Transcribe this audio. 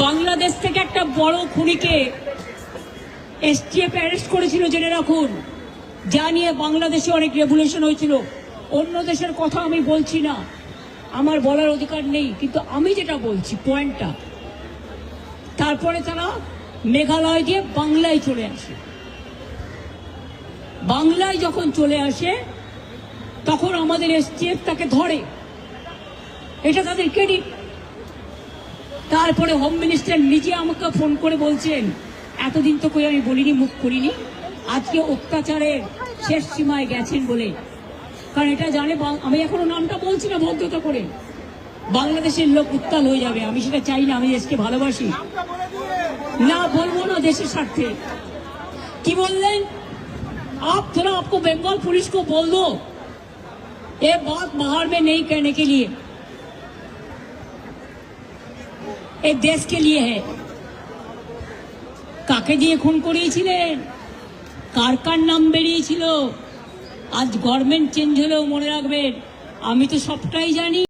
বাংলাদেশ থেকে একটা বড় খুনিকে এসটিএফ অ্যারেস্ট করেছিল, জেনে রাখুন। যা নিয়ে বাংলাদেশে অনেক রেভলিউশন হয়েছিল। অন্য দেশের কথা আমি বলছি না, আমার বলার অধিকার নেই, কিন্তু আমি যেটা বলছি পয়েন্টটা, তারপরে তারা মেঘালয় দিয়ে বাংলায় চলে আসে। বাংলায় যখন চলে আসে তখন আমাদের এসটিএফ তাকে ধরে, এটা তাদের ক্রেডিট। তারপরে হোম মিনিস্টার নিজে আমাকে ফোন করে বলছেন, এতদিন তো কই আমি বলিনি, মুখ করিনি, আজকে অত্যাচারের শেষ সীমায় গেছেন বলে। কারণ এটা জানে, আমি এখনো নামটা বলছি না ভদ্রতা করে, বাংলাদেশের লোক উত্তাল হয়ে যাবে। আমি সেটা চাই না, আমি দেশকে ভালোবাসি, না বলবো না দেশের স্বার্থে। কি বললেন? आप थोड़ा आपको बंगाल पुलिस को बोल दो ये बात बाहर में नहीं कहने के लिए, ये देश के लिए है। কাকে দিয়ে খুন করিয়েছিলেন, কার কার নাম বেরিয়েছিল, আজ গভর্নমেন্ট চেঞ্জ হলেও মনে রাখবেন আমি তো সবটাই জানি।